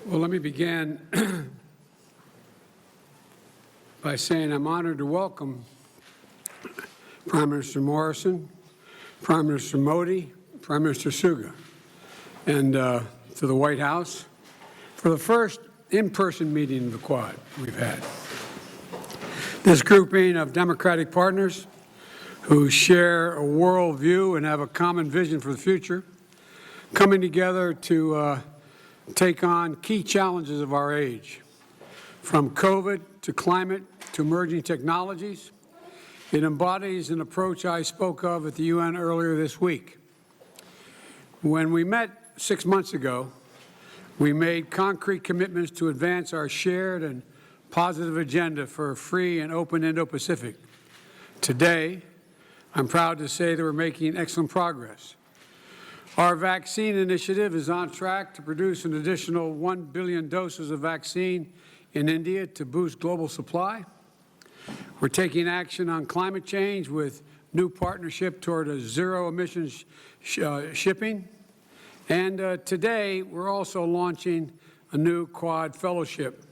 Well, let me begin by saying I'm honored to welcome Prime Minister Morrison, Prime Minister Modi, Prime Minister Suga, and to the White House for the first in-person meeting of the Quad we've had. This grouping of democratic partners who share a worldview and have a common vision for the future, coming together to take on key challenges of our age, from COVID to climate to emerging technologies. It embodies an approach I spoke of at the UN earlier this week. When we met 6 months ago, we made concrete commitments to advance our shared and positive agenda for a free and open Indo-Pacific. Today, I'm proud to say that we're making excellent progress. Our vaccine initiative is on track to produce an additional 1 billion doses of vaccine in India to boost global supply. We're taking action on climate change with new partnership toward a zero emissions shipping. And today, we're also launching a new Quad fellowship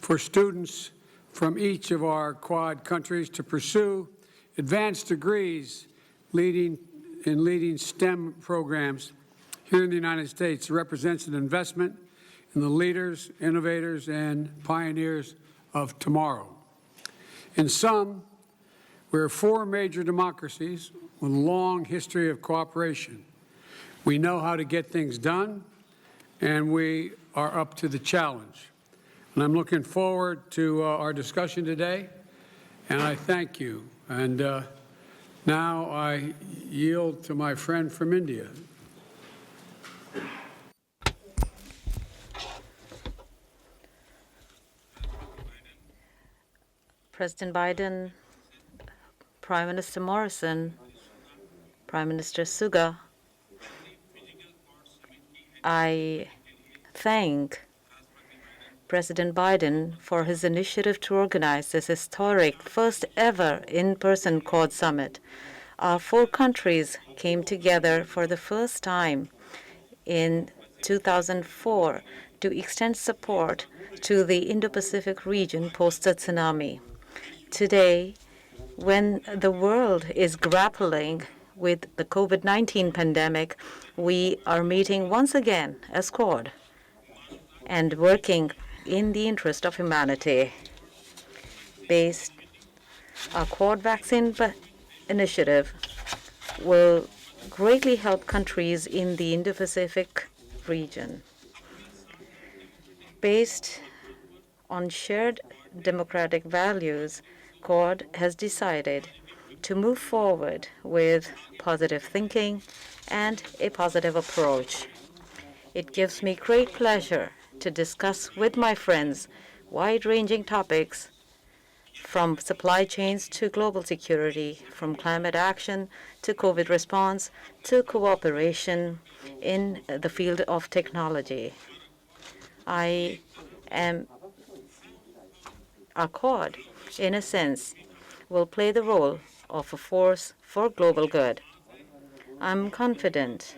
for students from each of our Quad countries to pursue advanced degrees leading STEM programs here in the United States. Represents an investment in the leaders, innovators, and pioneers of tomorrow. In sum, we're 4 major democracies with a long history of cooperation. We know how to get things done, and we are up to the challenge. And I'm looking forward to our discussion today, and I thank you. And now I yield to my friend from India. President Biden, Prime Minister Morrison, Prime Minister Suga, I thank President Biden for his initiative to organize this historic first ever in-person Quad summit. Our 4 countries came together for the first time in 2004 to extend support to the Indo-Pacific region post the tsunami. Today, when the world is grappling with the COVID-19 pandemic, we are meeting once again as Quad and working in the interest of humanity. Our Quad vaccine initiative will greatly help countries in the Indo-Pacific region. Based on shared democratic values, Quad has decided to move forward with positive thinking and a positive approach. It gives me great pleasure to discuss with my friends wide-ranging topics from supply chains to global security, from climate action to COVID response to cooperation in the field of technology. Our Quad, in a sense, will play the role of a force for global good. I'm confident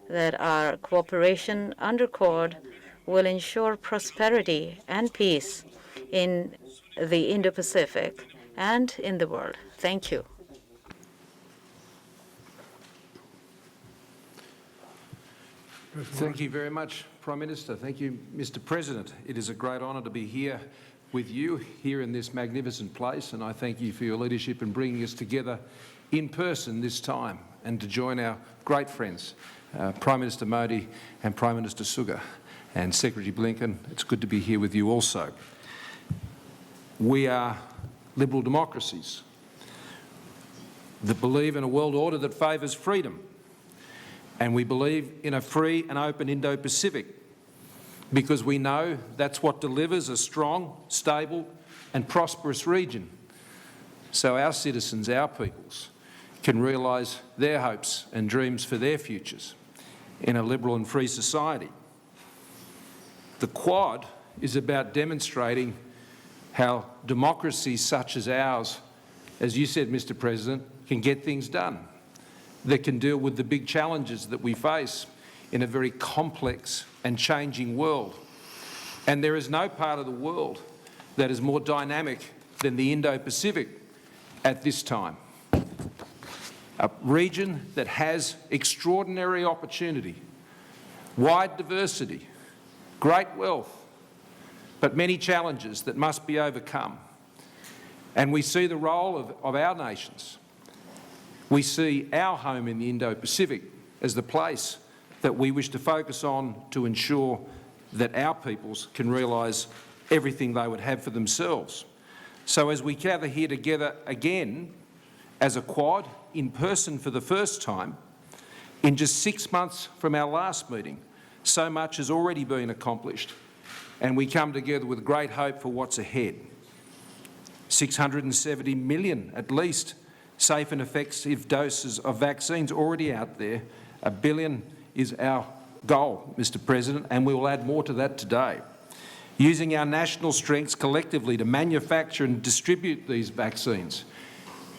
that our cooperation under Quad will ensure prosperity and peace in the Indo-Pacific and in the world. Thank you. Thank you very much, Prime Minister. Thank you, Mr. President. It is a great honour to be here with you here in this magnificent place, and I thank you for your leadership in bringing us together in person this time and to join our great friends, Prime Minister Modi and Prime Minister Suga and Secretary Blinken. It's good to be here with you also. We are liberal democracies that believe in a world order that favours freedom, and we believe in a free and open Indo-Pacific because we know that's what delivers a strong, stable and prosperous region so our citizens, our peoples, can realise their hopes and dreams for their futures in a liberal and free society. The Quad is about demonstrating how democracies such as ours, as you said, Mr. President, can get things done, that can deal with the big challenges that we face in a very complex and changing world. And there is no part of the world that is more dynamic than the Indo-Pacific at this time. A region that has extraordinary opportunity, wide diversity, great wealth, but many challenges that must be overcome. And we see the role of our nations. We see our home in the Indo-Pacific as the place that we wish to focus on to ensure that our peoples can realise everything they would have for themselves. So as we gather here together again as a Quad, in person for the first time, in just 6 months from our last meeting, so much has already been accomplished, and we come together with great hope for what's ahead. 670 million, at least, safe and effective doses of vaccines already out there. 1 billion is our goal, Mr President, and we will add more to that today. Using our national strengths collectively to manufacture and distribute these vaccines,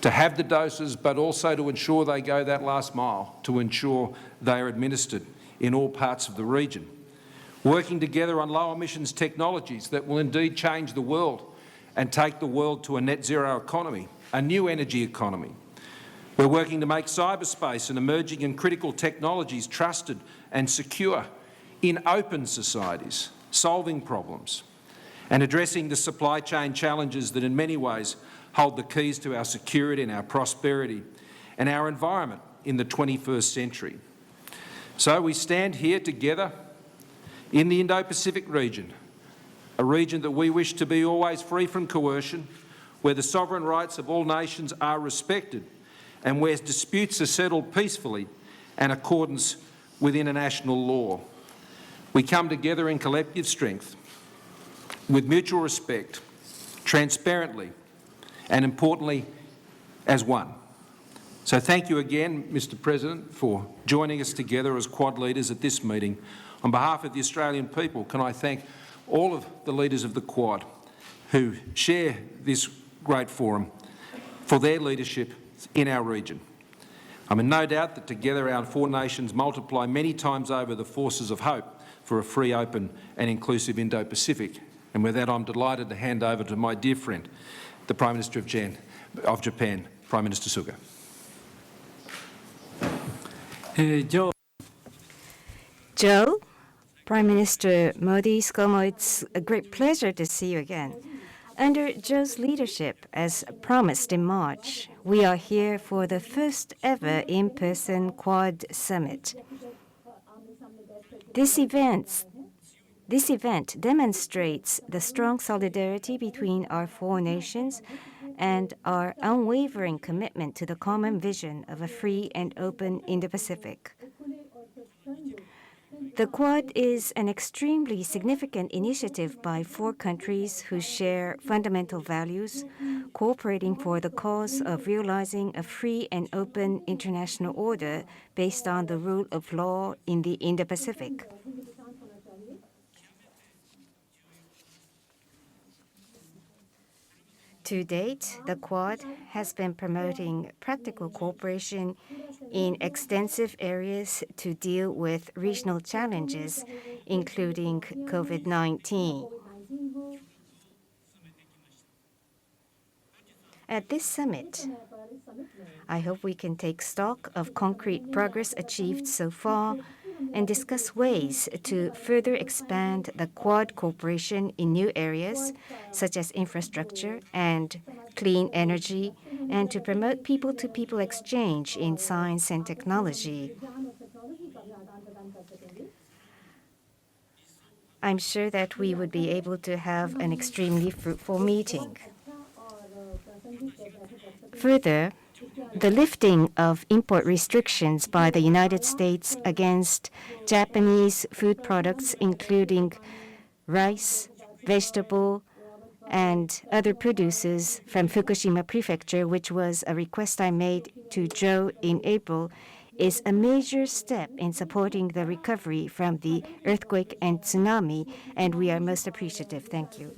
to have the doses, but also to ensure they go that last mile, to ensure they are administered in all parts of the region. Working together on low emissions technologies that will indeed change the world and take the world to a net zero economy, a new energy economy. We're working to make cyberspace and emerging and critical technologies trusted and secure in open societies, solving problems and addressing the supply chain challenges that in many ways hold the keys to our security and our prosperity and our environment in the 21st century. So we stand here together in the Indo-Pacific region, a region that we wish to be always free from coercion, where the sovereign rights of all nations are respected and where disputes are settled peacefully and in accordance with international law. We come together in collective strength, with mutual respect, transparently, and importantly, as one. So thank you again, Mr President, for joining us together as Quad leaders at this meeting. On behalf of the Australian people, can I thank all of the leaders of the Quad who share this great forum for their leadership in our region. I'm in no doubt that together our four nations multiply many times over the forces of hope for a free, open and inclusive Indo-Pacific. And with that, I'm delighted to hand over to my dear friend, the Prime Minister of Japan, Prime Minister Suga. Joe, Prime Minister Modi, ScoMo, it's a great pleasure to see you again. Under Joe's leadership, as promised in March, we are here for the first ever in-person Quad Summit. This event demonstrates the strong solidarity between our four nations and our unwavering commitment to the common vision of a free and open Indo-Pacific. The Quad is an extremely significant initiative by four countries who share fundamental values, cooperating for the cause of realizing a free and open international order based on the rule of law in the Indo-Pacific. To date, the Quad has been promoting practical cooperation in extensive areas to deal with regional challenges, including COVID-19. At this summit, I hope we can take stock of concrete progress achieved so far and discuss ways to further expand the Quad cooperation in new areas, such as infrastructure and clean energy, and to promote people-to-people exchange in science and technology. I'm sure that we would be able to have an extremely fruitful meeting. Further, the lifting of import restrictions by the United States against Japanese food products, including rice, vegetable, and other produces from Fukushima Prefecture, which was a request I made to Joe in April, is a major step in supporting the recovery from the earthquake and tsunami, and we are most appreciative. Thank you.